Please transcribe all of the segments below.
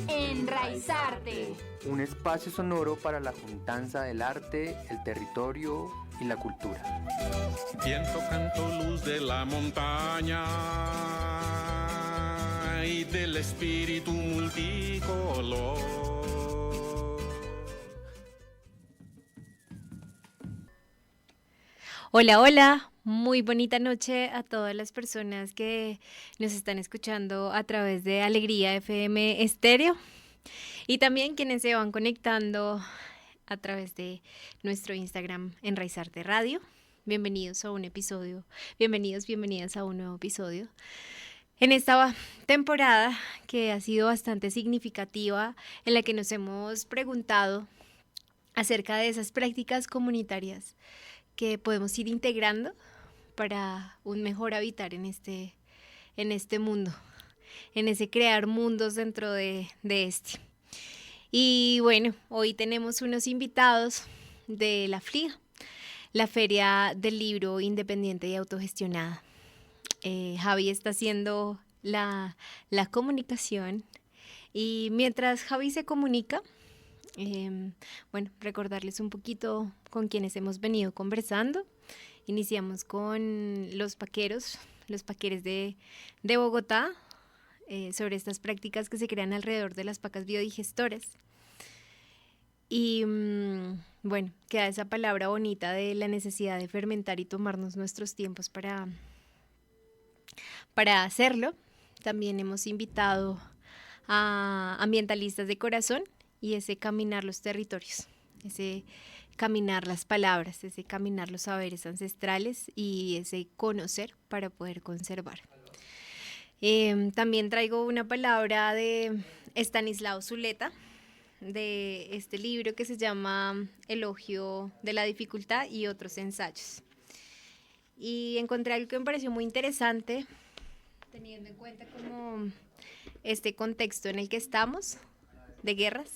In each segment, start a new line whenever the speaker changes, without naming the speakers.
Enraizarte.
Un espacio sonoro para la juntanza del arte, el territorio y la cultura.
Viento, canto, luz de la montaña y del espíritu multicolor.
Hola, hola, muy bonita noche a todas las personas que nos están escuchando a través de Alegría FM Estéreo y también quienes se van conectando a través de nuestro Instagram Enraizarte Radio. Bienvenidos a un episodio, bienvenidas a un nuevo episodio. En esta temporada que ha sido bastante significativa, en la que nos hemos preguntado acerca de esas prácticas comunitarias que podemos ir integrando para un mejor habitar en este mundo, en ese crear mundos dentro de este. Y bueno, hoy tenemos unos invitados de la FLIA, la Feria del Libro Independiente y Autogestionada. Javi está haciendo la comunicación y mientras Javi se comunica, recordarles un poquito con quienes hemos venido conversando. Iniciamos con los paqueros de Bogotá, sobre estas prácticas que se crean alrededor de las pacas biodigestoras. Y queda esa palabra bonita de la necesidad de fermentar y tomarnos nuestros tiempos para hacerlo. También hemos invitado a ambientalistas de corazón y ese caminar los territorios, ese caminar las palabras, ese caminar los saberes ancestrales y ese conocer para poder conservar. También traigo una palabra de Estanislao Zuleta, de este libro que se llama Elogio de la dificultad y otros ensayos. Y encontré algo que me pareció muy interesante, teniendo en cuenta como este contexto en el que estamos, de guerras,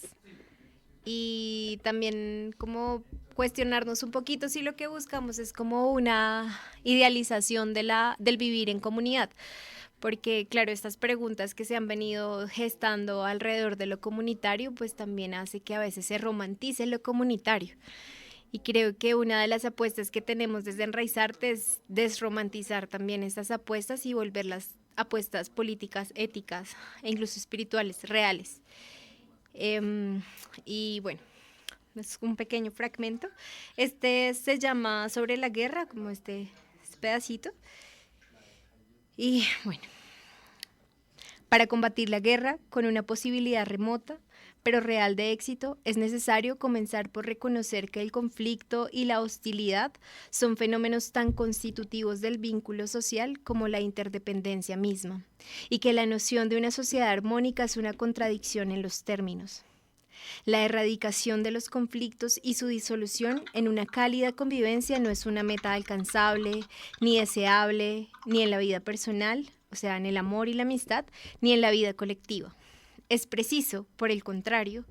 y también como cuestionarnos un poquito si lo que buscamos es como una idealización del vivir en comunidad, porque claro, estas preguntas que se han venido gestando alrededor de lo comunitario, pues también hace que a veces se romantice lo comunitario. Y creo que una de las apuestas que tenemos desde Enraizarte es desromantizar también estas apuestas y volverlas apuestas políticas, éticas e incluso espirituales, reales. Y bueno, es un pequeño fragmento. Este se llama Sobre la guerra, como este pedacito. Y bueno, para combatir la guerra con una posibilidad remota, pero real de éxito, es necesario comenzar por reconocer que el conflicto y la hostilidad son fenómenos tan constitutivos del vínculo social como la interdependencia misma, y que la noción de una sociedad armónica es una contradicción en los términos. La erradicación de los conflictos y su disolución en una cálida convivencia no es una meta alcanzable, ni deseable, ni en la vida personal, o sea, en el amor y la amistad, ni en la vida colectiva. Es preciso, por el contrario,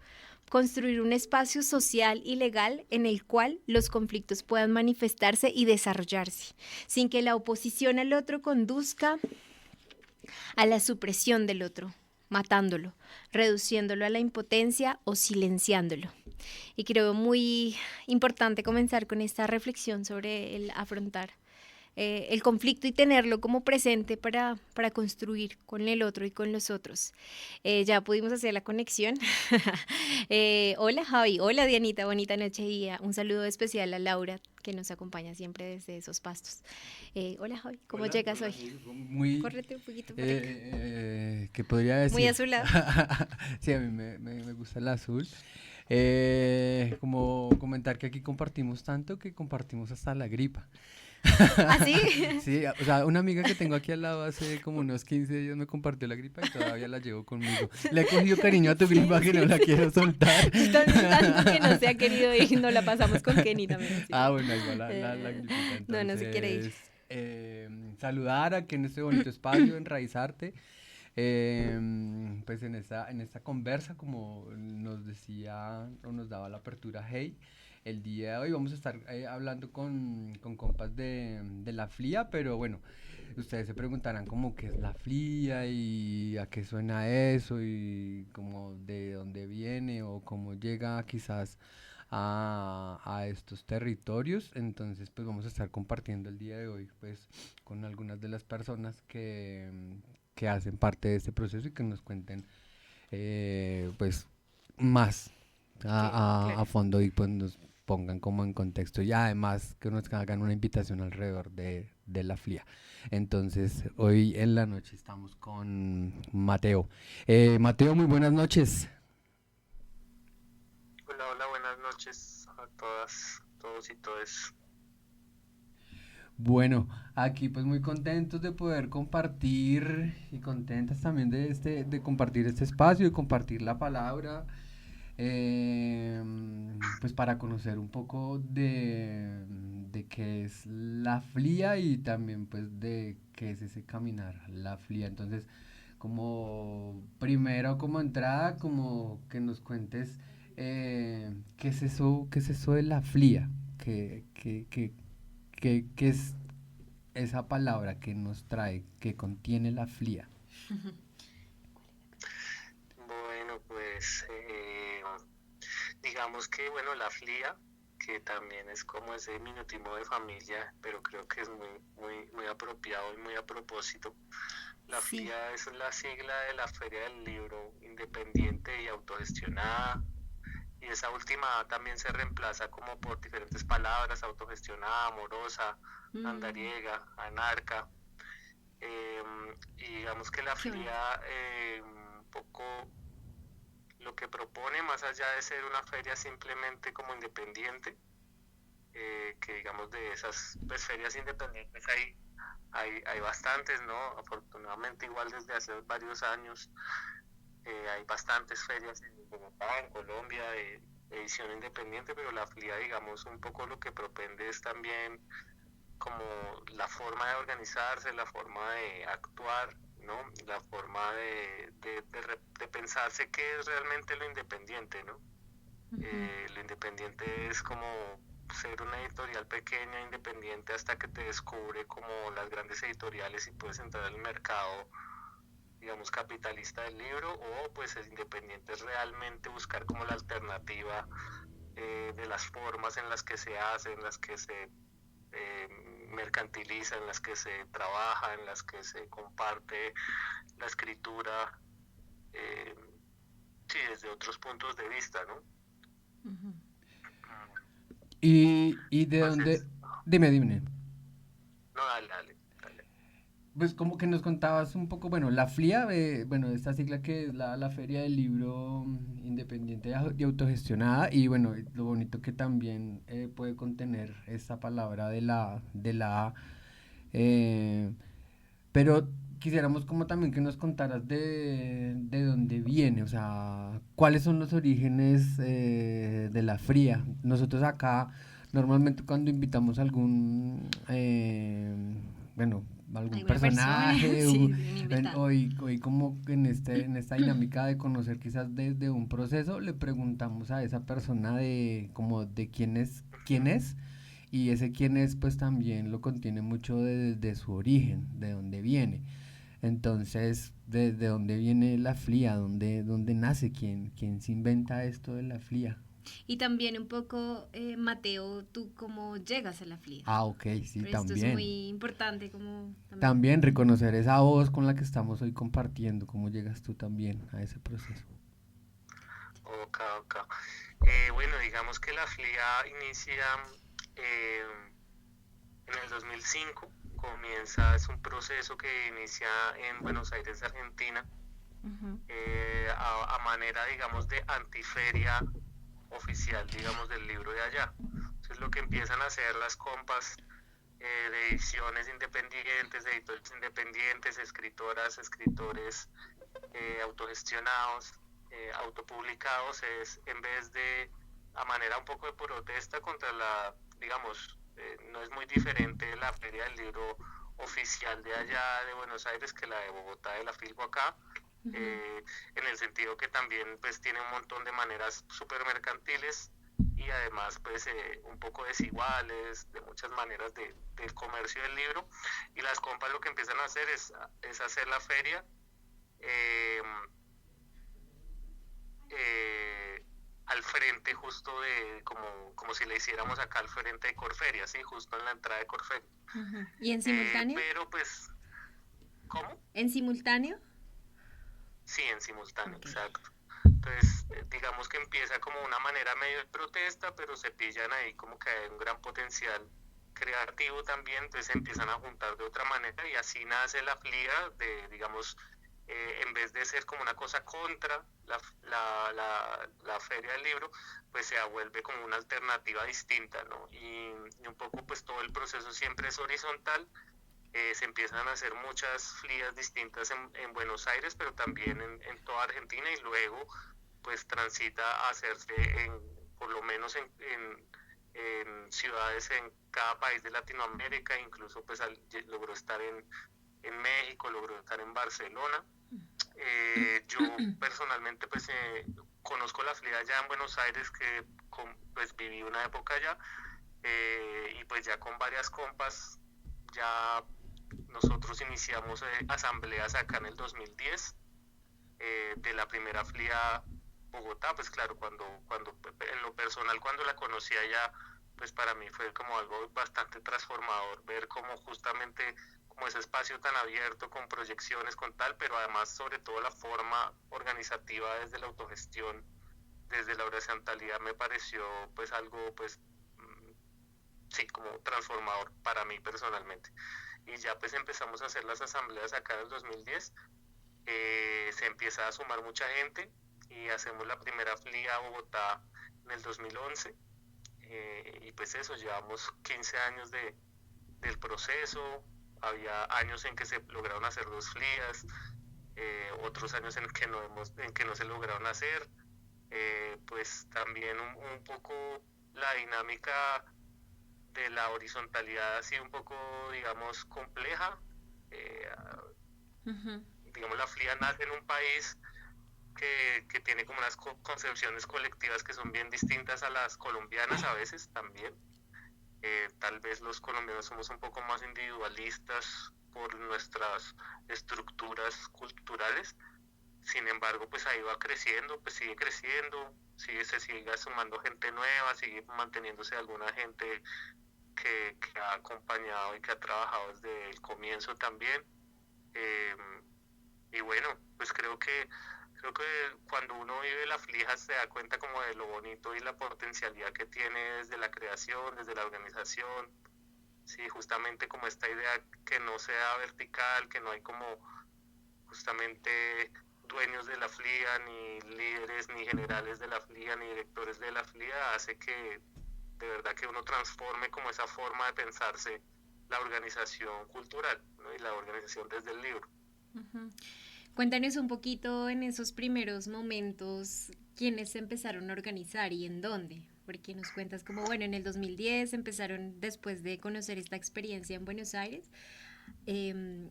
construir un espacio social y legal en el cual los conflictos puedan manifestarse y desarrollarse, sin que la oposición al otro conduzca a la supresión del otro, matándolo, reduciéndolo a la impotencia o silenciándolo. Y creo muy importante comenzar con esta reflexión sobre el afrontar el conflicto y tenerlo como presente para construir con el otro y con los otros. Ya pudimos hacer la conexión. Hola Javi, hola Dianita, bonita noche y un saludo especial a Laura que nos acompaña siempre desde esos pastos. Hola Javi, ¿cómo
hola,
llegas
hola,
hoy?
Muy,
Córrete un poquito por acá.
¿qué podría decir?
Muy azulado.
Sí, a mí me gusta el azul. Como comentar que aquí compartimos tanto que compartimos hasta la gripa.
¿Ah, sí?
Sí, o sea, una amiga que tengo aquí al lado hace como unos 15 días me compartió la gripa y todavía la llevo conmigo. Le he cogido cariño a tu gripa que no la quiero soltar.
Tanto que no se ha querido ir, no la pasamos con Kenny también. Sí.
Ah, bueno, igual la gripita. Entonces,
no se quiere ir.
Saludar a que en este bonito espacio, Enraizarte. Pues en esta conversa, como nos decía o nos daba la apertura Hey, el día de hoy vamos a estar hablando con compas de la FLIA, pero bueno, ustedes se preguntarán como qué es la FLIA y a qué suena eso y como de dónde viene o cómo llega quizás a estos territorios. Entonces pues vamos a estar compartiendo el día de hoy pues con algunas de las personas que hacen parte de este proceso y que nos cuenten pues más a
Claro.
fondo y pues nos pongan como en contexto y además que nos hagan una invitación alrededor de la FLIA. Entonces, hoy en la noche estamos con Mateo. Mateo, muy buenas noches.
Hola, hola, buenas noches a todas, todos y todes.
Bueno, aquí pues muy contentos de poder compartir y contentas también de compartir este espacio y compartir la palabra. Pues para conocer un poco de qué es la FLIA y también pues de qué es ese caminar, la FLIA. Entonces, como primero, como entrada, como que nos cuentes qué es eso de la FLIA, qué es esa palabra que nos trae, que contiene la FLIA.
Bueno, pues digamos que, bueno, la FLIA, que también es como ese diminutivo de familia, pero creo que es muy apropiado y muy a propósito. La
Sí.
FLIA es la sigla de la Feria del Libro Independiente y Autogestionada, y esa última también se reemplaza como por diferentes palabras: autogestionada, amorosa, andariega, anarca. Y digamos que la
Qué bonito.
FLIA un poco lo que propone, más allá de ser una feria simplemente como independiente, que digamos de esas pues, ferias independientes hay bastantes, ¿no? Afortunadamente igual desde hace varios años hay bastantes ferias en Bogotá, en Colombia, de edición independiente, pero la FLIA, digamos, un poco lo que propende es también como la forma de organizarse, la forma de actuar, ¿no? La forma de pensarse qué es realmente lo independiente, ¿no? Lo independiente es como ser una editorial pequeña, independiente, hasta que te descubre como las grandes editoriales y puedes entrar al mercado, digamos, capitalista del libro, o pues es independiente, es realmente buscar como la alternativa de las formas en las que se hace, en las que se mercantiliza, en las que se trabaja, en las que se comparte la escritura, eh, sí, desde otros puntos de vista, ¿no?
Y de dónde,
Entonces,
dime.
no, dale.
Pues como que nos contabas un poco, bueno, la FLIA, bueno, esta sigla que es la Feria del Libro Independiente y Autogestionada, y bueno, lo bonito que también puede contener esta palabra de la A, eh, pero quisiéramos como también que nos contaras de dónde viene, o sea, cuáles son los orígenes de la FLIA. Nosotros acá, normalmente cuando invitamos a algún, bueno, algún
¿Alguna persona?
personaje,
Sí, un invitado.
hoy como en esta dinámica de conocer quizás desde un proceso, le preguntamos a esa persona de como de quién es, y ese quién es pues también lo contiene mucho de su origen, de dónde viene. Entonces, ¿de dónde viene la FLIA? ¿Dónde nace? ¿Quién se inventa esto de la FLIA?
Y también un poco, Mateo, tú cómo llegas a la FLIA.
Ah, ok, sí,
Pero esto es
también.
muy importante como también.
También reconocer esa voz con la que estamos hoy compartiendo, cómo llegas tú también a ese proceso.
Ok. Bueno, digamos que la FLIA inicia eh, en el 2005, es un proceso que inicia en Buenos Aires, Argentina,
Ujú.
a manera, digamos, de antiferia oficial, digamos, del libro de allá. Entonces lo que empiezan a hacer las compas de ediciones independientes, de editores independientes, escritoras, escritores autogestionados, autopublicados, es en vez de, a manera un poco de protesta contra la, digamos, no es muy diferente la Feria del Libro oficial de allá de Buenos Aires que la de Bogotá, de la Filbo acá, en el sentido que también pues tiene un montón de maneras súper mercantiles y y además pues un poco desiguales, de muchas maneras del comercio del libro, y las compas lo que empiezan a hacer es hacer la feria eh, al frente justo de, como si le hiciéramos acá al frente de Corferia, ¿sí? Justo en la entrada de Corferia.
Ujú. ¿Y en simultáneo?
Pero pues, ¿cómo?
¿En simultáneo?
Sí, en simultáneo,
Ok.
exacto. Entonces, digamos que empieza como una manera medio de protesta, pero se pillan ahí como que hay un gran potencial creativo también, entonces se empiezan a juntar de otra manera y así nace la FLIA de, digamos, en vez de ser como una cosa contra la Feria del Libro, pues se vuelve como una alternativa distinta, ¿no? Y un poco pues todo el proceso siempre es horizontal, se empiezan a hacer muchas FLIAs distintas en Buenos Aires, pero también en toda Argentina y luego pues transita a hacerse por lo menos en ciudades en cada país de Latinoamérica, incluso pues logró estar en México, logró estar en Barcelona. Yo personalmente pues conozco la FLIA ya en Buenos Aires, que pues viví una época allá, y pues ya con varias compas ya nosotros iniciamos asambleas acá en el 2010 de la primera FLIA Bogotá. Pues claro, cuando en lo personal cuando la conocía ya, pues para mí fue como algo bastante transformador ver como justamente como ese espacio tan abierto con proyecciones, con tal, pero además sobre todo la forma organizativa desde la autogestión, desde la horizontalidad, me pareció pues algo pues sí, como transformador para mí personalmente. Y ya pues empezamos a hacer las asambleas acá en el 2010, se empieza a sumar mucha gente y hacemos la primera FLIA Bogotá en el 2011, y pues eso, llevamos 15 años del proceso, había años en que se lograron hacer 2 FLIAs, otros años en que no se lograron hacer, pues también un poco la dinámica de la horizontalidad ha sido un poco, digamos, compleja. Eh,
Ujú.
digamos, la FLIA nace en un país que tiene como unas concepciones colectivas que son bien distintas a las colombianas a veces también. Tal vez los colombianos somos un poco más individualistas por nuestras estructuras culturales. Sin embargo, pues ahí va creciendo, pues sigue creciendo, se sigue sumando gente nueva, sigue manteniéndose alguna gente que ha acompañado y que ha trabajado desde el comienzo también. Eh, y bueno, pues creo que cuando uno vive la FLIJA se da cuenta como de lo bonito y la potencialidad que tiene desde la creación, desde la organización. Sí, justamente como esta idea que no sea vertical, que no hay como justamente dueños de la FLIA, ni líderes, ni generales de la FLIA, ni directores de la FLIA, hace que de verdad que uno transforme como esa forma de pensarse la organización cultural, ¿no? Y la organización desde el libro.
Ujú. Cuéntanos un poquito en esos primeros momentos, quiénes se empezaron a organizar y en dónde, porque nos cuentas como, bueno, en el 2010 empezaron después de conocer esta experiencia en Buenos Aires,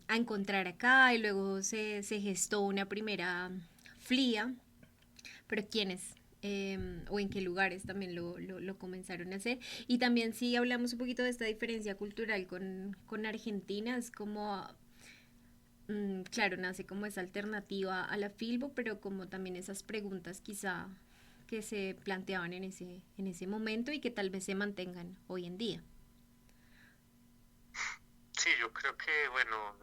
a encontrar acá y luego se gestó una primera FLIA, pero quiénes o en qué lugares también lo comenzaron a hacer. Y también si hablamos un poquito de esta diferencia cultural con Argentina, es como claro, nace como esa alternativa a la Filbo, pero como también esas preguntas quizá que se planteaban en ese momento y que tal vez se mantengan hoy en día.
Sí, yo creo que, bueno,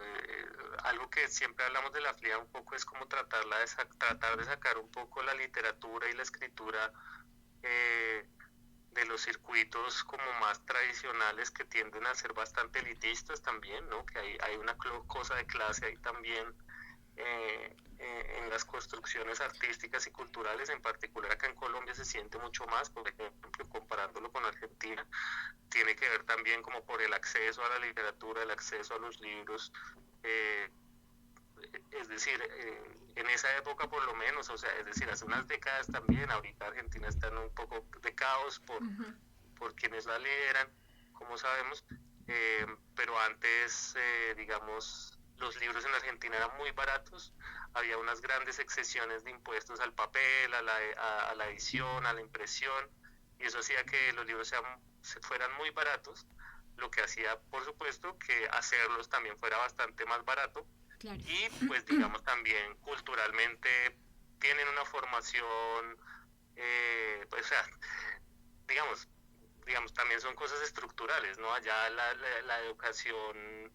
algo que siempre hablamos de la FLIA un poco es como tratar de sacar un poco la literatura y la escritura eh, de los circuitos como más tradicionales que tienden a ser bastante elitistas también, ¿no? Que hay una cosa de clase ahí también en las construcciones artísticas y culturales, en particular acá en Colombia se siente mucho más, por ejemplo, comparándolo con Argentina, tiene que ver también como por el acceso a la literatura, el acceso a los libros, eh, es decir, en esa época por lo menos, o sea, es decir, hace unas décadas también, ahorita Argentina está en un poco de caos
Ujú.
por quienes la lideran, como sabemos, pero antes, digamos, los libros en Argentina eran muy baratos, había unas grandes exenciones de impuestos al papel, a la edición, a la impresión, y eso hacía que los libros fueran muy baratos, lo que hacía, por supuesto, que hacerlos también fuera bastante más barato.
Claro.
Y pues digamos también culturalmente tienen una formación, pues, o sea, digamos, también son cosas estructurales, ¿no? Allá la educación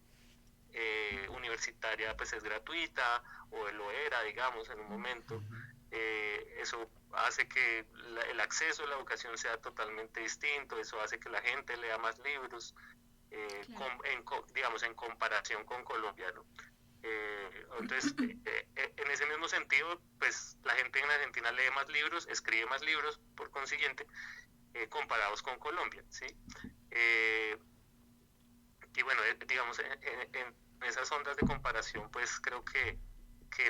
universitaria pues es gratuita, o lo era, digamos, en un momento. Eso hace que el acceso a la educación sea totalmente distinto, eso hace que la gente lea más libros,
Claro.
digamos, en comparación con Colombia, ¿no? Entonces, en ese mismo sentido, pues la gente en Argentina lee más libros, escribe más libros, por consiguiente, comparados con Colombia, ¿sí? Y bueno, digamos, en esas ondas de comparación, pues creo que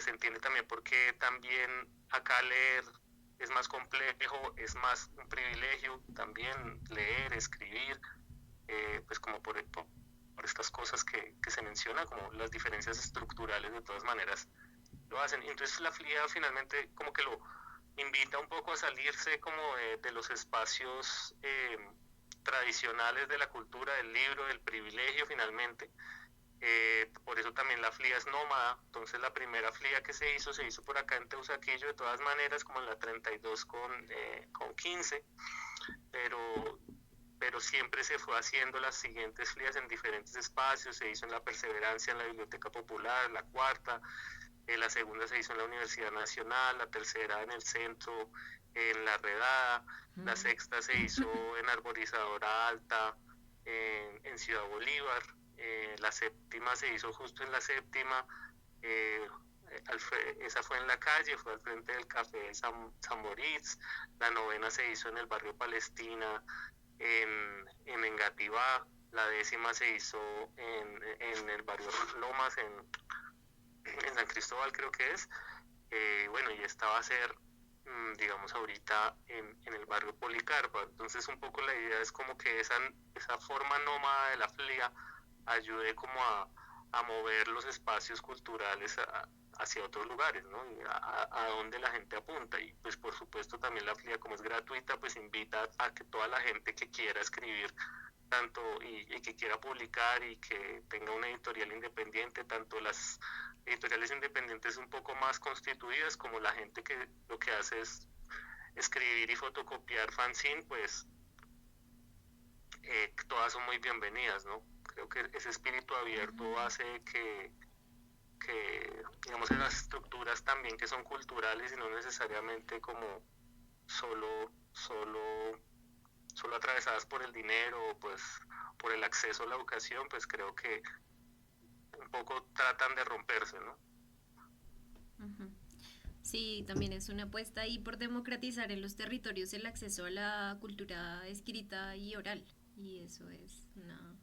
se entiende también por qué también acá leer es más complejo, es más un privilegio también leer, escribir, pues como por estas cosas que se mencionan, como las diferencias estructurales de todas maneras lo hacen. Y entonces la FLIA finalmente como que lo invita un poco a salirse como de los espacios tradicionales de la cultura del libro, del privilegio finalmente. Por eso también la FLIA es nómada. Entonces la primera FLIA que se hizo por acá en Teusaquillo, de todas maneras, como en la 32 con 15, pero siempre se fue haciendo las siguientes FLIAs en diferentes espacios. Se hizo en La Perseverancia, en la Biblioteca Popular, la cuarta, la segunda se hizo en la Universidad Nacional, la tercera en el centro, en La Redada, la sexta se hizo en Arborizadora Alta, en Ciudad Bolívar, la séptima se hizo justo en la séptima, esa fue en la calle, fue al frente del Café de San Moritz. La novena se hizo en el barrio Palestina, en Engativá. La décima se hizo en el barrio Lomas, en San Cristóbal creo que es. Bueno, y esta va a ser, digamos, ahorita en el barrio Policarpa. Entonces un poco la idea es como que esa forma nómada de la FLIA ayude como a mover los espacios culturales hacia otros lugares, ¿no? Y a donde la gente apunta. Y pues por supuesto también la FLIA, como es gratuita, pues invita a que toda la gente que quiera escribir tanto y que quiera publicar y que tenga una editorial independiente, tanto las editoriales independientes un poco más constituidas como la gente que lo que hace es escribir y fotocopiar fanzine, pues todas son muy bienvenidas, ¿no? Creo que ese espíritu abierto hace que digamos, esas estructuras también que son culturales y no necesariamente como solo atravesadas por el dinero o pues por el acceso a la educación, pues creo que un poco tratan de romperse, ¿no?
Sí, también es una apuesta ahí por democratizar en los territorios el acceso a la cultura escrita y oral. Y eso es una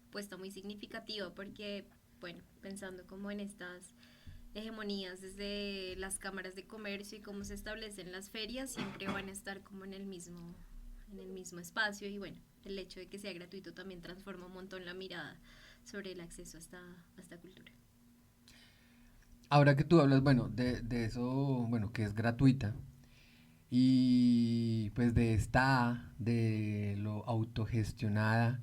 apuesta muy significativa porque, bueno, pensando como en estas hegemonías desde las cámaras de comercio y cómo se establecen las ferias, siempre van a estar como en el mismo espacio. Y bueno, el hecho de que sea gratuito también transforma un montón la mirada sobre el acceso a esta cultura.
Ahora que tú hablas, bueno, de eso, bueno, que es gratuita, y pues de lo autogestionada,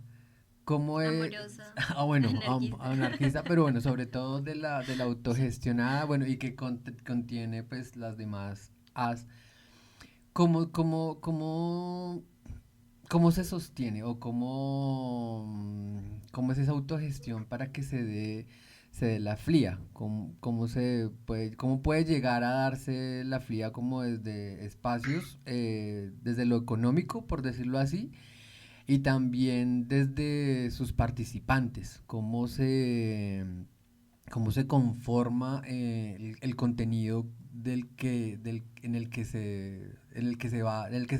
¿cómo es?
Amorosa,
Bueno,
anarquista.
anarquista, pero bueno, sobre todo de la autogestionada, bueno, y que contiene pues las demás as. ¿Cómo se sostiene o cómo es esa autogestión para que se dé la FLIA? ¿Cómo puede llegar a darse la FLIA como desde espacios, desde lo económico, por decirlo así, y también desde sus participantes? ¿Cómo se conforma el contenido en el que se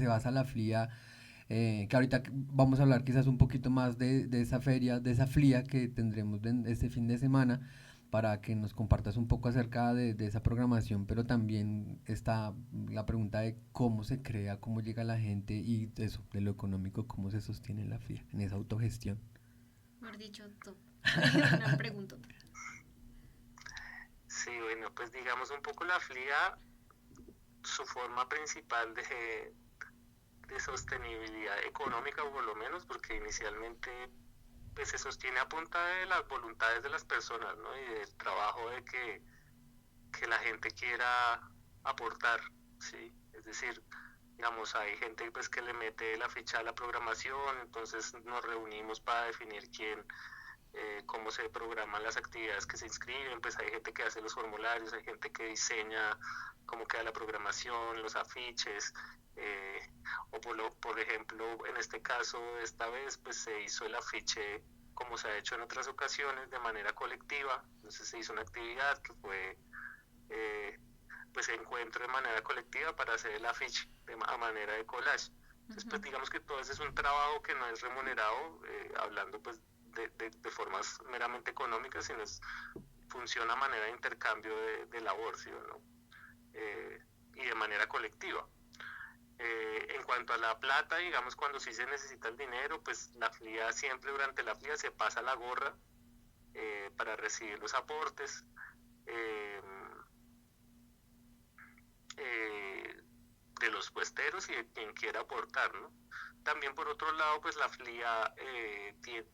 basa la FLIA? Que ahorita vamos a hablar quizás un poquito más de esa feria, de esa FLIA que tendremos este fin de semana, para que nos compartas un poco acerca de esa programación, pero también está la pregunta de cómo se crea, cómo llega la gente y eso, de lo económico, cómo se sostiene la FLIA en esa autogestión.
Mejor dicho, todo. Una pregunta.
Sí, bueno, pues digamos un poco la FLIA, su forma principal de sostenibilidad económica, por lo menos, porque inicialmente pues se sostiene a punta de las voluntades de las personas, ¿no? Y del trabajo de que la gente quiera aportar, ¿sí? Es decir, digamos, hay gente pues que le mete la ficha a la programación, entonces nos reunimos para definir cómo se programan las actividades que se inscriben, pues hay gente que hace los formularios, hay gente que diseña cómo queda la programación, los afiches, o por ejemplo, en este caso, esta vez, pues se hizo el afiche como se ha hecho en otras ocasiones, de manera colectiva. Entonces se hizo una actividad que fue pues encuentro de manera colectiva para hacer el afiche a manera de collage. Entonces, pues digamos que todo ese es un trabajo que no es remunerado, hablando pues de formas meramente económicas, sino funciona a manera de intercambio de labor, ¿sí o no? Y de manera colectiva. En cuanto a la plata, digamos, cuando sí se necesita el dinero, pues la FLIA siempre durante la FLIA se pasa la gorra para recibir los aportes. De los puesteros y de quien quiera aportar, ¿no? También por otro lado, pues la FLIA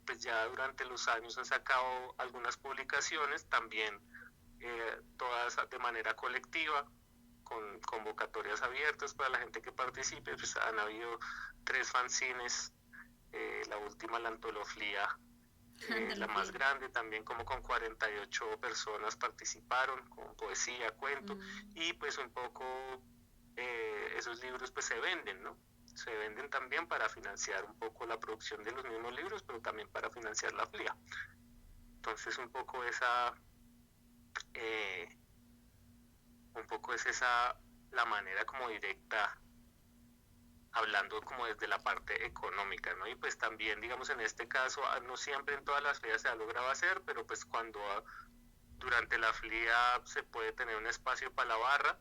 pues ya durante los años ha sacado algunas publicaciones, también todas de manera colectiva, con convocatorias abiertas para la gente que participe. Pues han habido 3 fanzines, la última, la Antoloflía, la más grande, también como con 48 personas participaron, con poesía, cuento, y pues un poco esos libros pues se venden, ¿no? Se venden también para financiar un poco la producción de los mismos libros, pero también para financiar la FLIA. Entonces un poco es esa la manera como directa, hablando como desde la parte económica, ¿no? Y pues también, digamos, en este caso, no siempre en todas las ferias se ha logrado hacer, pero pues cuando durante la FLIA se puede tener un espacio para la barra,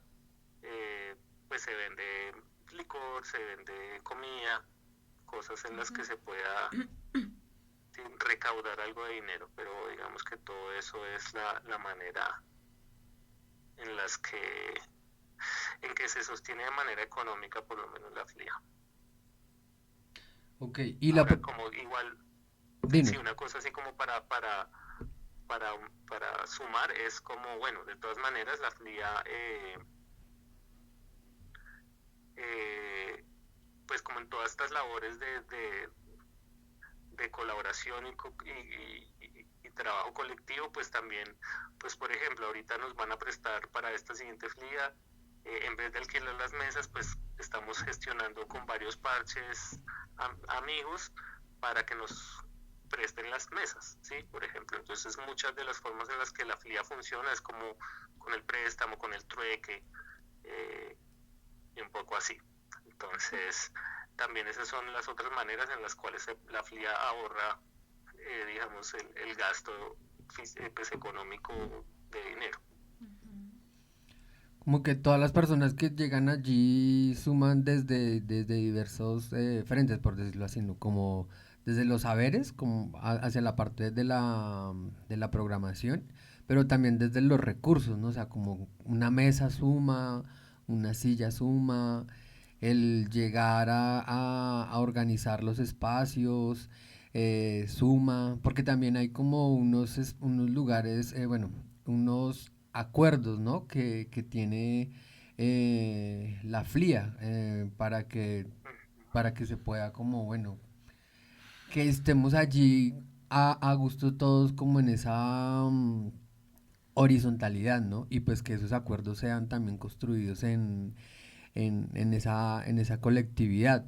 pues se vende licor, se vende comida, cosas en las que se pueda recaudar algo de dinero, pero digamos que todo eso es la manera en que se sostiene de manera económica, por lo menos la FLIA.
Ok,
Ahora, como igual, sí, una cosa así como para sumar, es como, bueno, de todas maneras la FLIA, pues como en todas estas labores de colaboración y trabajo colectivo, pues también, pues por ejemplo, ahorita nos van a prestar para esta siguiente FLIA, en vez de alquilar las mesas, pues estamos gestionando con varios parches amigos para que nos presten las mesas, ¿sí? Por ejemplo, entonces muchas de las formas en las que la FLIA funciona es como con el préstamo, con el trueque, y un poco así. Entonces, también esas son las otras maneras en las cuales la FLIA ahorra, digamos, el gasto pues, económico de dinero.
Como que todas las personas que llegan allí suman desde diversos frentes, por decirlo así, ¿no? Como desde los saberes, como hacia la parte de la programación, pero también desde los recursos, ¿no? O sea, como una mesa suma, una silla suma, el llegar a organizar los espacios, suma, porque también hay como unos lugares, bueno, unos acuerdos, ¿no? Que tiene la FLIA para que se pueda como, bueno, que estemos allí a gusto todos como en esa horizontalidad, ¿no? Y pues que esos acuerdos sean también construidos en esa colectividad.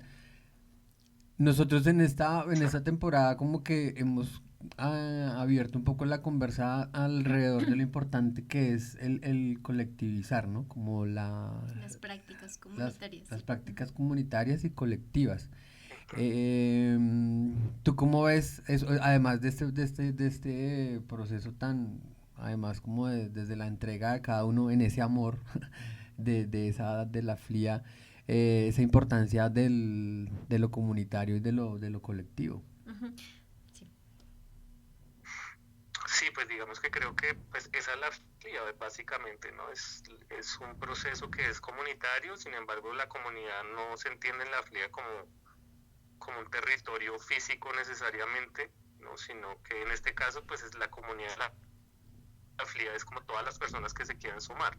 Nosotros en esta temporada como que hemos abierto un poco la conversa alrededor de lo importante que es el colectivizar, ¿no? Como
las prácticas comunitarias.
Las prácticas comunitarias y colectivas. ¿Tú cómo ves eso, además de este proceso tan, además como desde la entrega de cada uno en ese amor de la FLIA, esa importancia de lo comunitario y de lo colectivo?
Uh-huh. Sí.
Sí, pues digamos que creo que pues esa es la FLIA básicamente, ¿no? Es un proceso que es comunitario, sin embargo la comunidad no se entiende en la FLIA como un territorio físico necesariamente, ¿no? Sino que en este caso pues es la comunidad, la FLIA es como todas las personas que se quieren sumar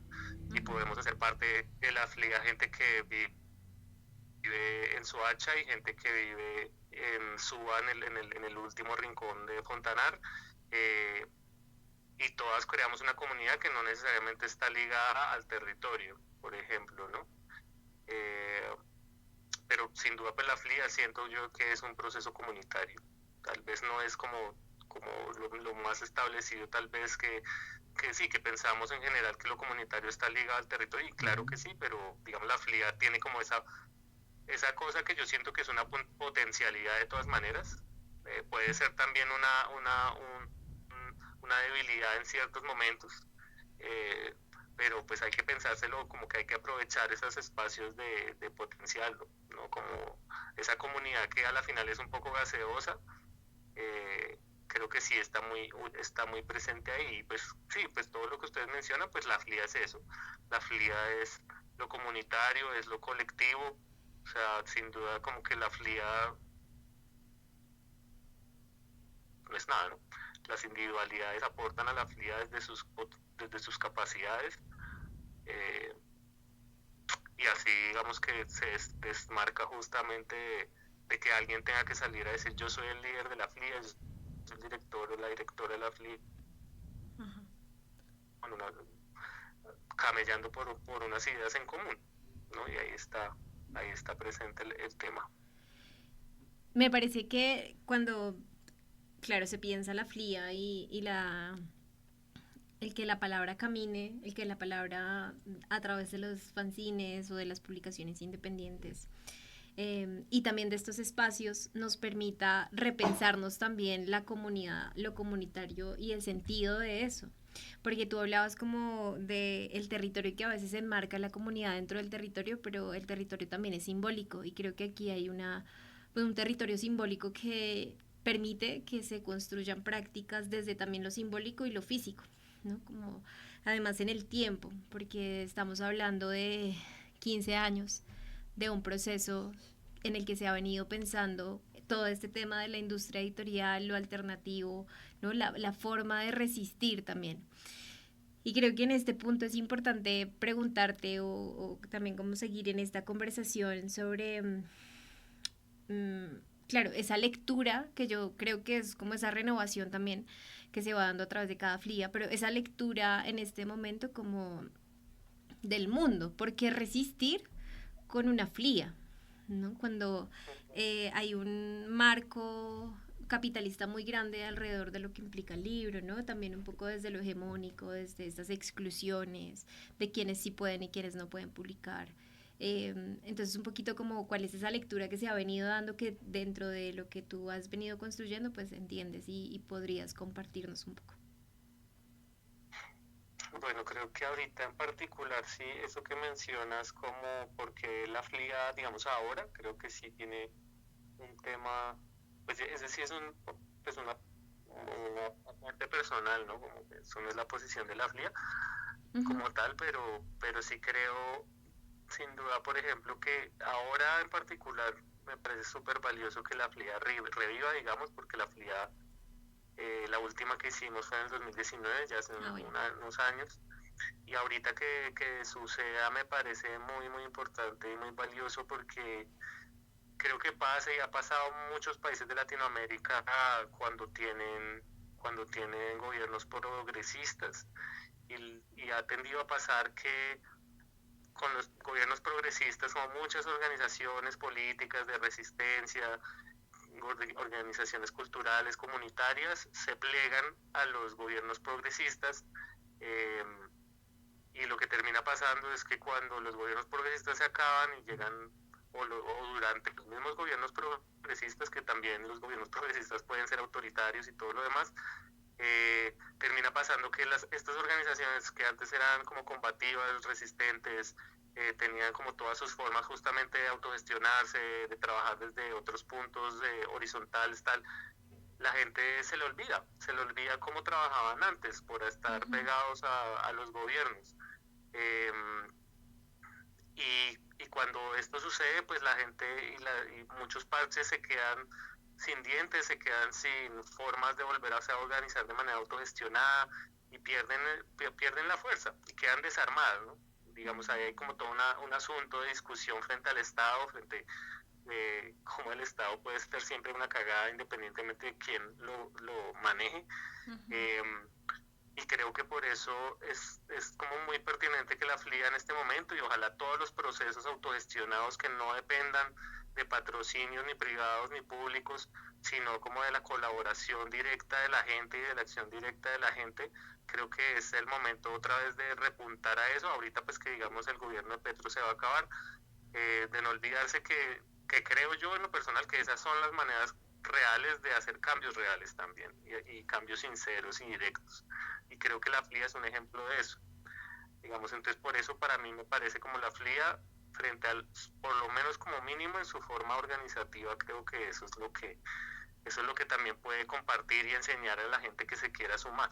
y podemos hacer parte de la FLIA, gente que vive en Soacha y gente que vive en Suba, en el último rincón de Fontanar, eh, y todas creamos una comunidad que no necesariamente está ligada al territorio, por ejemplo, ¿no? Eh, pero sin duda pues la FLIA siento yo que es un proceso comunitario, tal vez no es como lo más establecido, tal vez que sí, que pensamos en general que lo comunitario está ligado al territorio, y claro que sí, pero digamos la FLIA tiene como esa cosa que yo siento que es una potencialidad de todas maneras, puede ser también una debilidad en ciertos momentos, eh, pero pues hay que pensárselo como que hay que aprovechar esos espacios de potencial, ¿no? Como esa comunidad que a la final es un poco gaseosa, creo que sí está muy presente ahí, y pues sí, pues todo lo que ustedes mencionan, pues la FLIA es eso, la FLIA es lo comunitario, es lo colectivo, o sea, sin duda como que la FLIA no es nada, ¿no? Las individualidades aportan a la FLIA desde sus capacidades, eh, y así digamos que se desmarca justamente de que alguien tenga que salir a decir yo soy el líder de la FLIA, yo soy el director o la directora de la FLIA, bueno, camellando por unas ideas en común, ¿no? Y ahí está presente el tema.
Me parece que cuando, claro, se piensa la FLIA y el que la palabra camine, el que la palabra a través de los fanzines o de las publicaciones independientes, y también de estos espacios nos permita repensarnos también la comunidad, lo comunitario y el sentido de eso. Porque tú hablabas como de el territorio, que a veces enmarca la comunidad dentro del territorio, pero el territorio también es simbólico, y creo que aquí hay pues un territorio simbólico que permite que se construyan prácticas desde también lo simbólico y lo físico, ¿no? Como además en el tiempo, porque estamos hablando de 15 años de un proceso en el que se ha venido pensando todo este tema de la industria editorial, lo alternativo, ¿no? La forma de resistir también. Y creo que en este punto es importante preguntarte o también cómo seguir en esta conversación sobre, claro, esa lectura que yo creo que es como esa renovación también que se va dando a través de cada FLIA, pero esa lectura en este momento como del mundo, porque resistir con una FLIA, ¿no? Cuando hay un marco capitalista muy grande alrededor de lo que implica el libro, ¿no? También un poco desde lo hegemónico, desde estas exclusiones de quienes sí pueden y quienes no pueden publicar. Entonces un poquito como cuál es esa lectura que se ha venido dando, que dentro de lo que tú has venido construyendo pues entiendes y podrías compartirnos un poco.
Bueno, creo que ahorita en particular sí, eso que mencionas como porque la FLIA, digamos ahora, creo que sí tiene un tema, pues ese sí es pues una parte personal, ¿no? Como que eso no es la posición de la FLIA como tal, pero sí creo sin duda, por ejemplo, que ahora en particular me parece súper valioso que la FLIA reviva, digamos, porque la FLIA, la última que hicimos fue en el 2019, ya hace unos años, y ahorita que suceda me parece muy, muy importante y muy valioso porque creo que pasa y ha pasado en muchos países de Latinoamérica cuando tienen gobiernos progresistas, y ha tendido a pasar que con los gobiernos progresistas, como muchas organizaciones políticas de resistencia, organizaciones culturales, comunitarias, se plegan a los gobiernos progresistas, y lo que termina pasando es que cuando los gobiernos progresistas se acaban y llegan, o durante los mismos gobiernos progresistas, que también los gobiernos progresistas pueden ser autoritarios y todo lo demás, termina pasando que estas organizaciones que antes eran como combativas, resistentes, tenían como todas sus formas justamente de autogestionarse, de trabajar desde otros puntos horizontales, tal, la gente se le olvida cómo trabajaban antes por estar pegados a los gobiernos. Y cuando esto sucede, pues la gente y muchos parches se quedan sin dientes, se quedan sin formas de volverse a organizar de manera autogestionada y pierden la fuerza y quedan desarmadas, ¿no? Digamos, ahí hay como todo un asunto de discusión frente al Estado, frente cómo el Estado puede ser siempre una cagada independientemente de quién lo maneje. Y creo que por eso es como muy pertinente que la FLIA en este momento, y ojalá todos los procesos autogestionados que no dependan de patrocinios ni privados ni públicos, sino como de la colaboración directa de la gente y de la acción directa de la gente, creo que es el momento otra vez de repuntar a eso. Ahorita pues que digamos el gobierno de Petro se va a acabar, de no olvidarse que creo yo en lo personal que esas son las maneras reales de hacer cambios reales también, y cambios sinceros y directos, y creo que la FLIA es un ejemplo de eso, digamos. Entonces por eso para mí me parece como la FLIA frente al, por lo menos como mínimo en su forma organizativa, creo que eso es lo que también puede compartir y enseñar a la gente que se quiera sumar.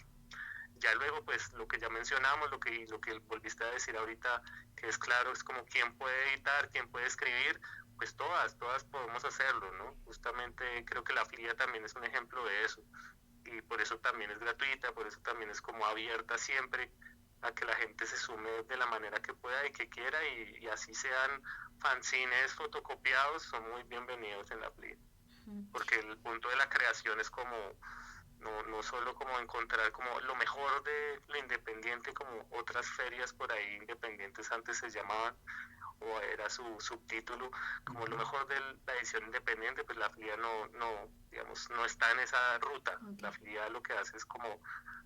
Ya luego, pues, lo que ya mencionamos, lo que volviste a decir ahorita, que es claro, es como quién puede editar, quién puede escribir, pues todas podemos hacerlo, ¿no? Justamente creo que la FLIA también es un ejemplo de eso, y por eso también es gratuita, por eso también es como abierta siempre a que la gente se sume de la manera que pueda y que quiera, y así sean fanzines fotocopiados, son muy bienvenidos en la FLIA, porque el punto de la creación es como no solo como encontrar como lo mejor de lo independiente, como otras ferias por ahí independientes antes se llamaban, o era su subtítulo, como lo mejor de la edición independiente, pues la FLIA no está en esa ruta. La FLIA lo que hace es como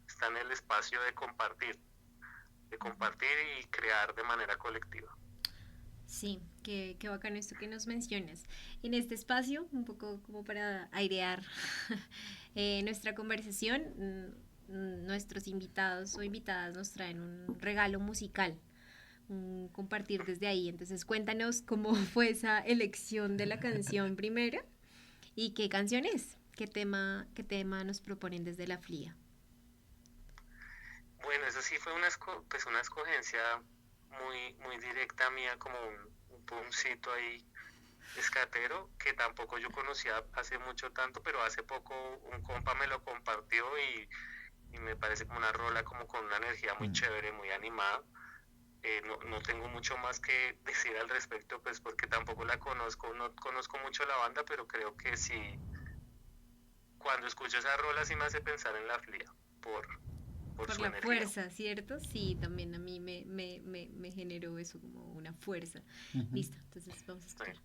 está en el espacio de compartir y crear de manera colectiva.
Sí, qué bacano esto que nos mencionas. En este espacio, un poco como para airear nuestra conversación, nuestros invitados o invitadas nos traen un regalo musical, un compartir desde ahí. Entonces cuéntanos cómo fue esa elección de la canción primero y qué canción es, qué tema nos proponen desde la FLIA.
Bueno, eso sí fue una escogencia muy directa mía, como un puncito ahí escatero, que tampoco yo conocía hace mucho tanto, pero hace poco un compa me lo compartió y me parece como una rola como con una energía muy chévere, muy animada. No tengo mucho más que decir al respecto, pues porque tampoco la conozco, no conozco mucho la banda, pero creo que sí, cuando escucho esa rola sí me hace pensar en la FLIA, por
la
energía.
Fuerza, ¿cierto? Sí, también a mí me generó eso como una fuerza. Listo, entonces vamos a escuchar.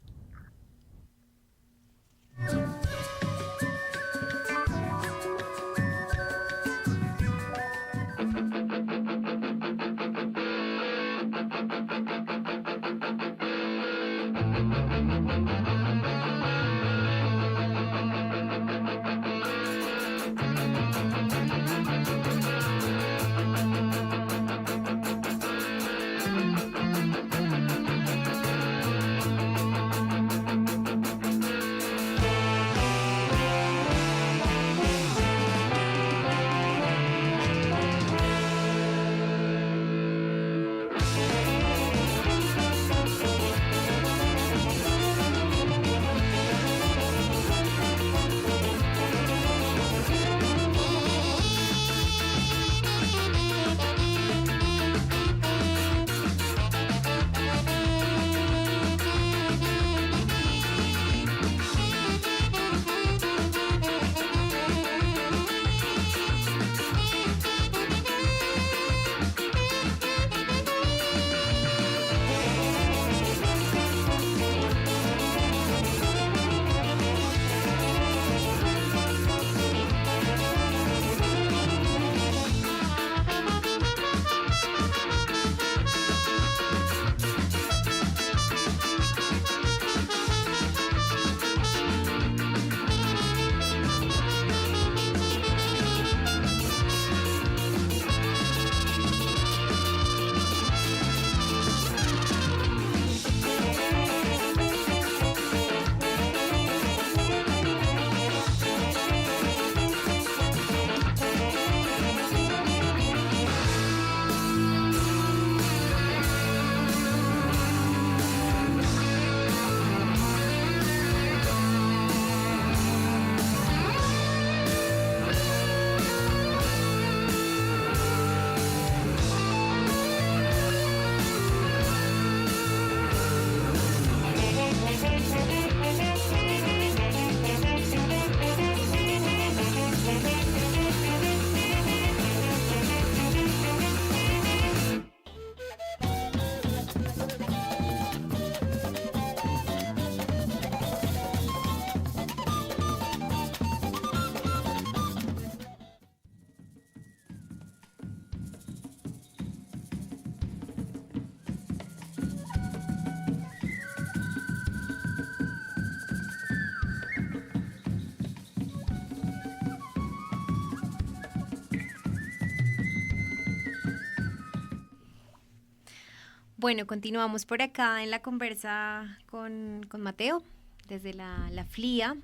Bueno, continuamos por acá en la conversa con Mateo, desde la FLIA,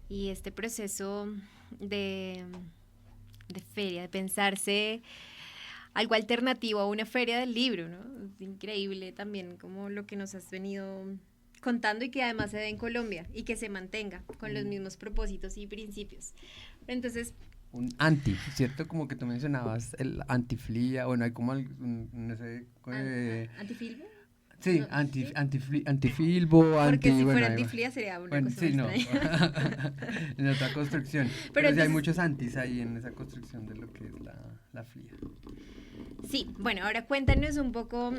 y este proceso de, de feria, de pensarse algo alternativo a una feria del libro, ¿no? Es increíble también como lo que nos has venido contando y que además se dé en Colombia y que se mantenga con los mismos propósitos y principios. Entonces,
Un anti, ¿cierto? Como que tú mencionabas el antiflía, bueno, hay como no sé,
¿antifilbo?
sí,
No, ¿sí?
antifilbo,
Porque si
bueno,
fuera
ahí va.
antiflía sería una
Bueno,
cosa
sí,
muy
no,
extraña.
en otra construcción,
Pero
pero sí hay
entonces,
muchos antis ahí en esa construcción de lo que es la flia.
sí, bueno, ahora cuéntanos un poco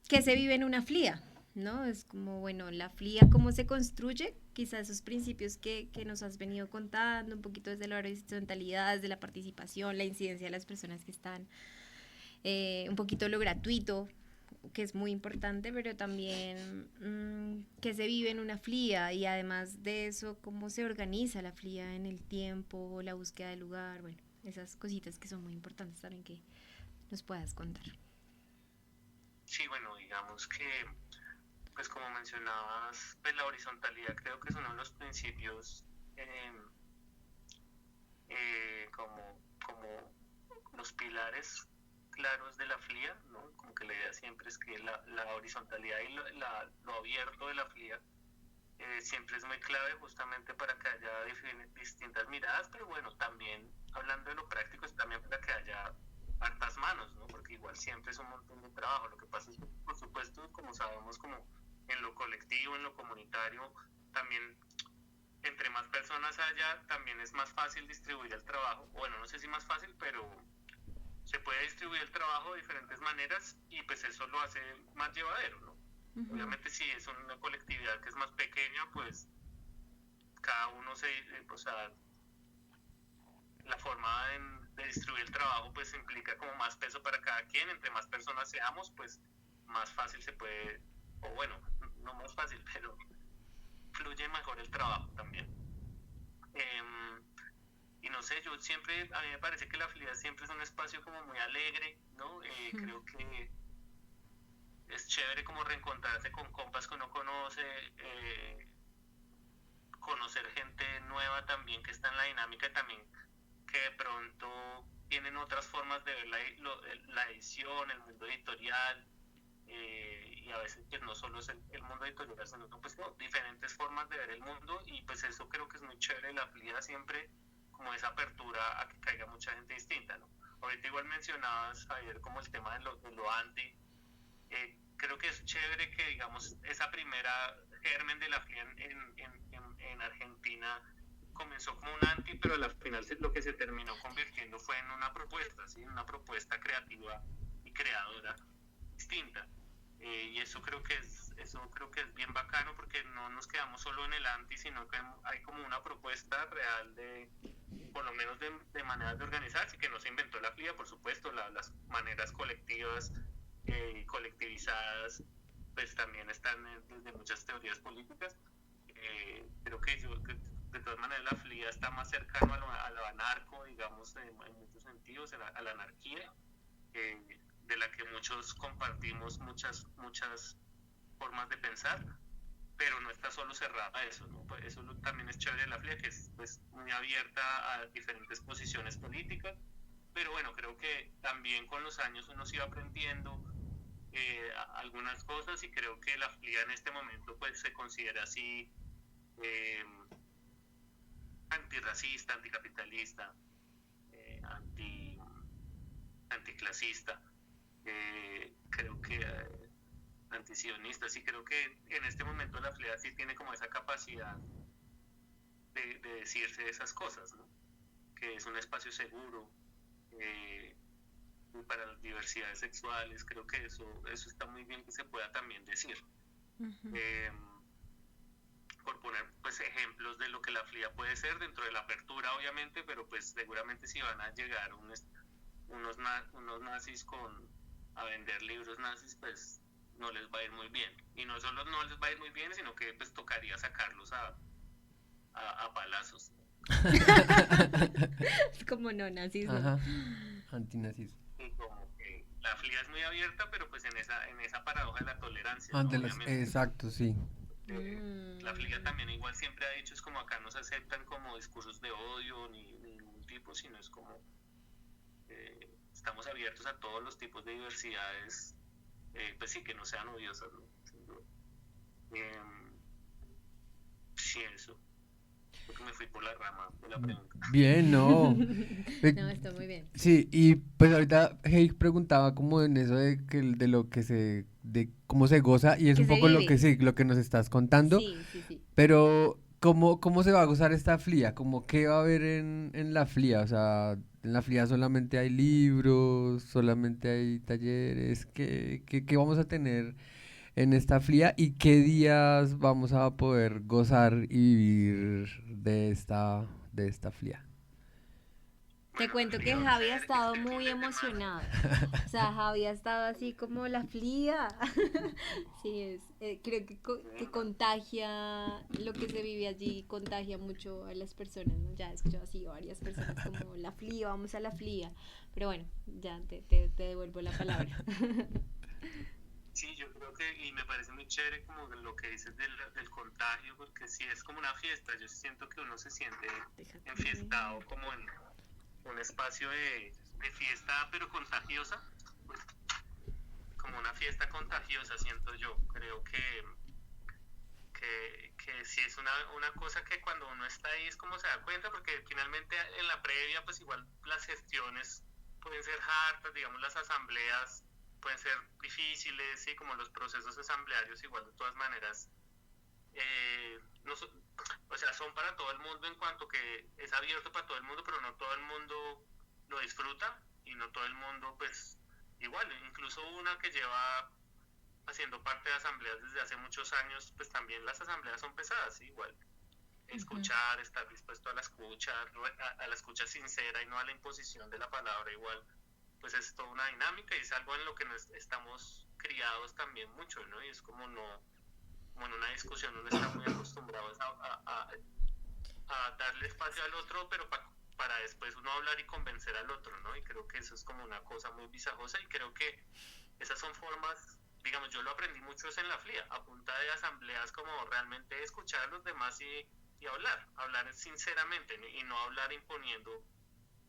qué se vive en una FLIA, ¿no? Es como, bueno, la FLIA, cómo se construye, quizás esos principios que nos has venido contando, un poquito desde la horizontalidad, desde la participación, la incidencia de las personas que están, un poquito lo gratuito, que es muy importante, pero también qué se vive en una FLIA y además de eso, cómo se organiza la FLIA en el tiempo, la búsqueda del lugar, bueno, esas cositas que son muy importantes también que nos puedas contar.
Sí, bueno, digamos que, pues como mencionabas, pues la horizontalidad creo que es uno de los principios eh, como los pilares claros de la FLIA, ¿no? Como que la idea siempre es que la horizontalidad y lo abierto de la FLIA siempre es muy clave justamente para que haya distintas miradas, pero bueno, también hablando de lo práctico es también para que haya hartas manos, ¿no? Porque igual siempre es un montón de trabajo. Lo que pasa es que, por supuesto, como sabemos, como en lo colectivo, en lo comunitario, también entre más personas haya, también es más fácil distribuir el trabajo. Bueno, no sé si más fácil, pero se puede distribuir el trabajo de diferentes maneras y pues eso lo hace más llevadero, ¿no? Uh-huh. Obviamente si es una colectividad que es más pequeña, pues cada uno o sea, la forma de distribuir el trabajo pues implica como más peso para cada quien. Entre más personas seamos, pues más fácil se puede, o bueno, no más fácil, pero fluye mejor el trabajo también. Y no sé, yo siempre, a mí me parece que la FLIA siempre es un espacio como muy alegre, ¿no? Creo que es chévere como reencontrarse con compas que uno conoce, conocer gente nueva también que está en la dinámica también, que de pronto tienen otras formas de ver la edición, el mundo editorial, y a veces que no solo es el mundo editorial, sino pues no, diferentes formas de ver el mundo, y pues eso creo que es muy chévere la FLIA siempre, como esa apertura a que caiga mucha gente distinta, ¿no? Ahorita igual mencionabas, Javier, como el tema de lo anti, creo que es chévere que digamos esa primera germen de la FLIA en Argentina comenzó como un anti, pero al final lo que se terminó convirtiendo fue en una propuesta, ¿sí? Una propuesta creativa y creadora distinta. Y eso creo que es bien bacano porque no nos quedamos solo en el anti, sino que hay como una propuesta real de, por lo menos de maneras de organizarse, que no se inventó la FLIA, por supuesto, las maneras colectivas y colectivizadas pues también están desde muchas teorías políticas. Creo que de todas maneras la FLIA está más cercano a lo anarco, digamos, en muchos sentidos, a la anarquía, de la que muchos compartimos muchas formas de pensar, pero no está solo cerrada a eso, ¿no? Pues eso también es chévere de la FLIA, que es pues muy abierta a diferentes posiciones políticas, pero bueno, creo que también con los años uno se va aprendiendo algunas cosas y creo que la FLIA en este momento pues se considera así antirracista, anticapitalista, anticlasista, creo que antisionista, sí, creo que en este momento la FLIA sí tiene como esa capacidad de decirse esas cosas, ¿no? Que es un espacio seguro para las diversidades sexuales, creo que eso está muy bien que se pueda también decir. Uh-huh. Por poner pues ejemplos de lo que la FLIA puede ser dentro de la apertura obviamente, pero pues seguramente si van a llegar unos nazis a vender libros nazis, pues no les va a ir muy bien, y no solo no les va a ir muy bien, sino que pues tocaría sacarlos a palazos.
Como no nazismo.
Ajá. Antinazismo.
Y como que la FLIA es muy abierta, pero pues en esa paradoja de la tolerancia, ¿no?
Obviamente. Exacto, sí.
La FLIA también igual siempre ha dicho, es como acá no se aceptan como discursos de odio ni ningún tipo, sino es como estamos abiertos a todos los tipos de diversidades, pues sí, que no sean odiosas, ¿no? Sí, eso. Creo que me fui por la rama de la pregunta.
Bien, no.
No, está muy bien.
Sí, y pues ahorita Heik preguntaba como en eso de lo que de cómo se goza, y es
Que
un
se
poco lo
vive.
que sí, lo que nos estás contando,
Sí.
pero ¿cómo se va a gozar esta FLIA? ¿Cómo qué va a haber en la FLIA? O sea, en la FLIA solamente hay libros, solamente hay talleres, ¿qué vamos a tener en esta FLIA y qué días vamos a poder gozar y vivir de esta FLIA?
Te cuento que Javi ha estado muy emocionado. O sea, Javi ha estado así como la FLIA. Sí, creo que contagia lo que se vive allí, contagia mucho a las personas, ¿no? Ya he escuchado así varias personas como la FLIA, vamos a la FLIA. Pero bueno, ya te devuelvo la palabra.
Sí, yo creo que, y me parece muy chévere como lo que dices del contagio, porque sí es como una fiesta, yo siento que uno se siente enfiestado como en un espacio de fiesta, pero contagiosa, pues, como una fiesta contagiosa, siento yo. Creo que sí es una cosa que cuando uno está ahí es como se da cuenta, porque finalmente en la previa, pues igual las gestiones pueden ser hartas, digamos, las asambleas pueden ser difíciles, ¿sí? Como los procesos asamblearios igual de todas maneras no o sea, son para todo el mundo en cuanto que es abierto para todo el mundo, pero no todo el mundo lo disfruta y no todo el mundo pues igual, incluso una que lleva haciendo parte de asambleas desde hace muchos años, pues también las asambleas son pesadas, ¿sí? Igual escuchar, estar dispuesto a a la escucha sincera y no a la imposición de la palabra, igual pues es toda una dinámica y es algo en lo que nos estamos criados también mucho, ¿no? Y es como como en una discusión uno está muy acostumbrado a darle espacio al otro, pero para después uno hablar y convencer al otro, ¿no? Y creo que eso es como una cosa muy visajosa y creo que esas son formas, digamos, yo lo aprendí mucho en la FLIA, a punta de asambleas como realmente escuchar a los demás y hablar sinceramente, ¿no? Y no hablar imponiendo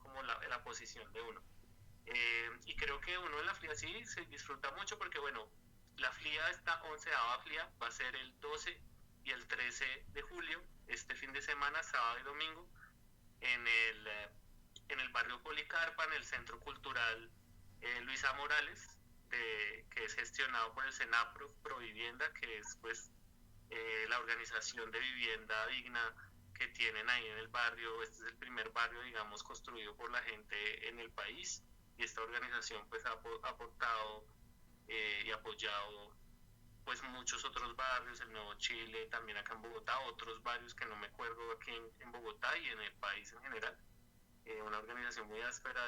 como la posición de uno. Y creo que uno en la FLIA sí se disfruta mucho porque, bueno, la FLIA, esta 11ª FLIA, va a ser el 12 y el 13 de julio, este fin de semana, sábado y domingo, en el barrio Policarpa, en el Centro Cultural Luisa Morales, que es gestionado por el SENAPRO, Provivienda, que es pues la organización de vivienda digna que tienen ahí en el barrio. Este es el primer barrio, digamos, construido por la gente en el país, y esta organización pues ha aportado y apoyado pues muchos otros barrios, el Nuevo Chile, también acá en Bogotá, otros barrios que no me acuerdo aquí en Bogotá y en el país en general. Una organización muy áspera,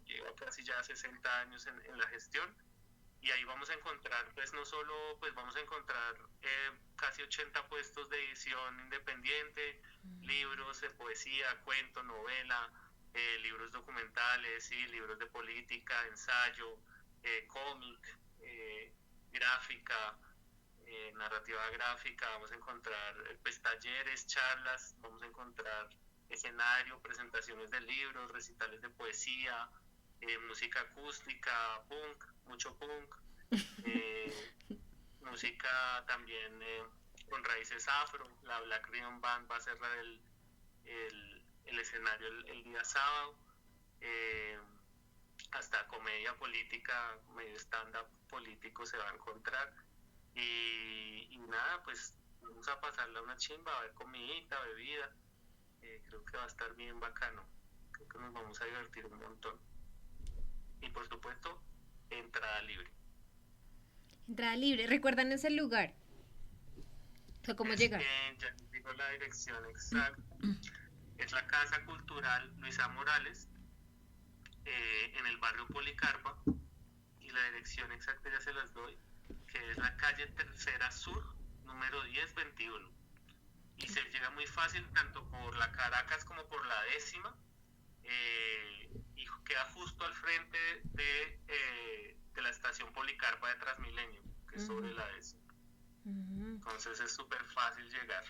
lleva casi ya 60 años en la gestión, y ahí vamos a encontrar pues no solo, pues vamos a encontrar casi 80 puestos de edición independiente, libros de poesía, cuento, novela, libros documentales, ¿sí? Libros de política, ensayo, cómic, gráfica, narrativa gráfica. Vamos a encontrar pues, talleres, charlas, vamos a encontrar escenario, presentaciones de libros, recitales de poesía, música acústica, punk, mucho punk, música también con raíces afro. La Black Ribbon Band va a cerrar el escenario el día sábado. Hasta comedia política, medio stand-up político se va a encontrar. Y nada, pues vamos a pasarla una chimba, a ver comidita, bebida. Creo que va a estar bien bacano. Creo que nos vamos a divertir un montón. Y por supuesto, entrada libre.
Entrada libre, recuérdanos el lugar. O cómo llegar.
Ya les digo la dirección exacta. Es la Casa Cultural Luisa Morales, en el barrio Policarpa, y la dirección exacta ya se las doy, que es la calle Tercera Sur, número 1021. Y se llega muy fácil tanto por la Caracas como por la 10ª. y queda justo al frente de la estación Policarpa de Transmilenio, que es sobre la S. Entonces es súper fácil llegar.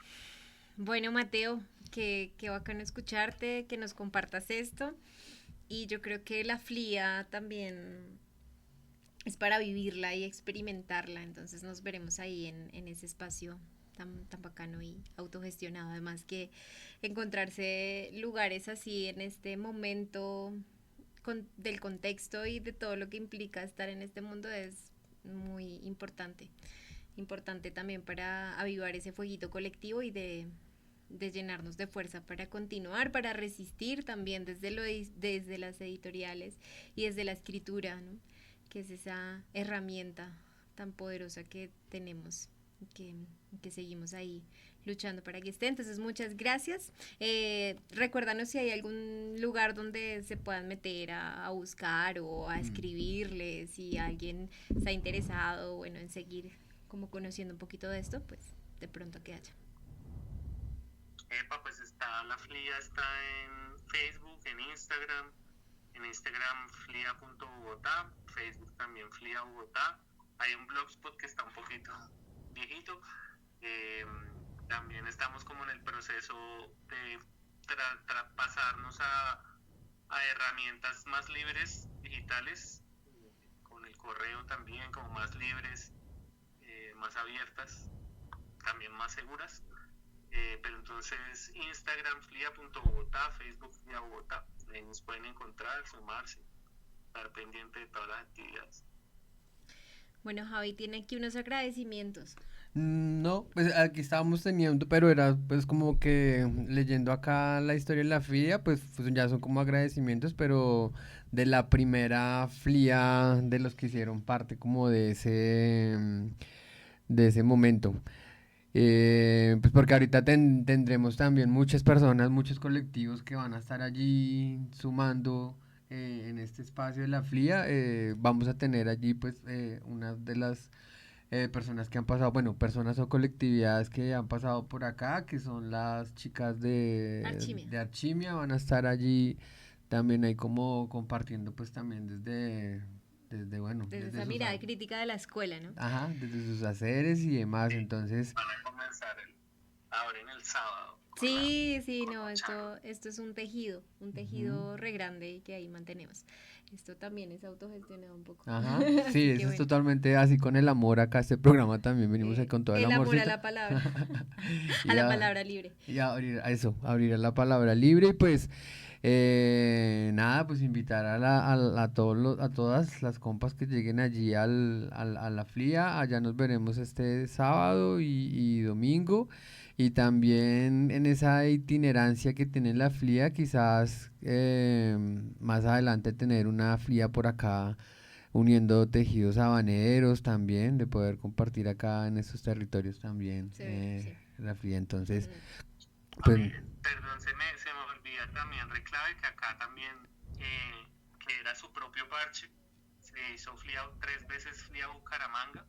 Bueno, Mateo, qué bacano escucharte, que nos compartas esto. Y yo creo que la FLIA también es para vivirla y experimentarla. Entonces nos veremos ahí en ese espacio tan bacano y autogestionado. Además que encontrarse lugares así en este momento del contexto y de todo lo que implica estar en este mundo es muy importante. Importante también para avivar ese fueguito colectivo y de llenarnos de fuerza para continuar, para resistir también desde las editoriales y desde la escritura, ¿no? Que es esa herramienta tan poderosa que tenemos, que seguimos ahí luchando para que esté. Entonces, muchas gracias. Recuérdanos si hay algún lugar donde se puedan meter a buscar o a escribirles, si alguien está interesado, bueno, en seguir como conociendo un poquito de esto, pues de pronto que haya.
Pues la FLIA está en Facebook, en Instagram flia.bogotá, Facebook también FLIA Bogotá. Hay un blogspot que está un poquito viejito. También estamos como en el proceso de pasarnos a herramientas más libres digitales, con el correo también, como más libres, más abiertas, también más seguras. Pero entonces Instagram flia.bogotá, Facebook FLIA Bogotá, ahí nos pueden encontrar, sumarse, estar pendiente de todas las actividades.
Bueno, Javi tiene aquí unos agradecimientos.
No, pues aquí estábamos teniendo, pero era pues como que leyendo acá la historia de la FLIA, pues ya son como agradecimientos, pero de la primera FLIA, de los que hicieron parte como de ese momento. Pues porque ahorita tendremos también muchas personas, muchos colectivos que van a estar allí sumando en este espacio de la FLIA. Vamos a tener allí pues una de las personas que han pasado, bueno, personas o colectividades que han pasado por acá, que son las chicas de Archimia, van a estar allí también ahí como compartiendo pues también desde
esa mirada crítica de la escuela, ¿no?
Ajá, desde sus haceres y demás, entonces
van a comenzar ahora en el sábado.
Sí, no, esto es un tejido re grande y que ahí mantenemos. Esto también es autogestionado un poco.
Ajá, sí, eso es totalmente así con el amor acá, este programa también venimos ahí con todo el amor
a la palabra, a la palabra libre.
Y abrir a la palabra libre y pues nada, pues invitar a todas las compas que lleguen allí a la FLIA. Allá nos veremos este sábado y domingo, y también en esa itinerancia que tiene la FLIA, quizás más adelante tener una FLIA por acá uniendo tejidos habaneros también, de poder compartir acá en estos territorios también la FLIA. Entonces pues
perdón, se me olvida también Reclave, que acá también que era su propio parche, se hizo FLIA 3 veces FLIA Bucaramanga,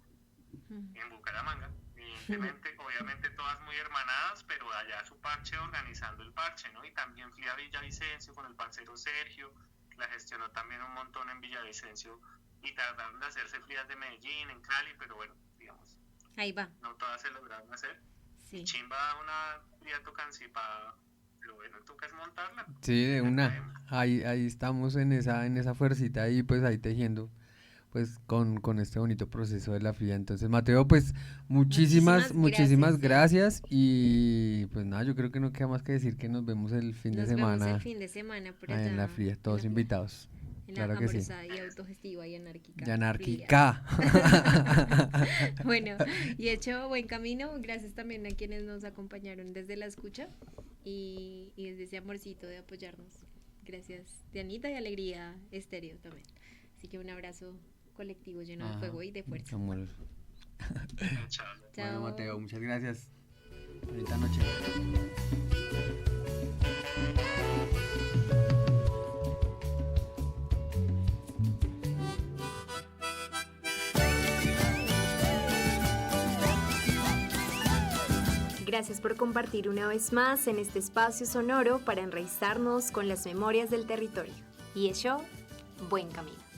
en Bucaramanga, evidentemente, obviamente todas muy hermanadas, pero allá su parche organizando el parche, ¿no? Y también FLIA Villavicencio con el parcero Sergio, la gestionó también un montón en Villavicencio, y tardaron de hacerse FLIAs de Medellín, en Cali, pero bueno, digamos,
ahí va,
no todas se lograron hacer.
sí.
Chimba una FLIA tocancipada, pero bueno, toca es montarla.
Sí, de una, ahí estamos en esa fuercita y pues ahí tejiendo pues con este bonito proceso de la FLIA. Entonces, Mateo, pues muchísimas gracias y pues nada, yo creo que no queda más que decir que nos vemos el fin de semana.
Nos vemos el fin de semana por allá,
en la FLIA, todos invitados.
Claro que sí. Y autogestiva y anárquica.
Y anárquica.
Bueno, y hecho buen camino. Gracias también a quienes nos acompañaron desde la escucha y desde ese amorcito de apoyarnos. Gracias, Dianita, y Alegría Estéreo también. Así que un abrazo colectivo lleno de fuego y de fuerza.
Chao.
Bueno, Mateo, muchas gracias. Bonita noche.
Gracias por compartir una vez más en este espacio sonoro para enraizarnos con las memorias del territorio. Y eso, buen camino.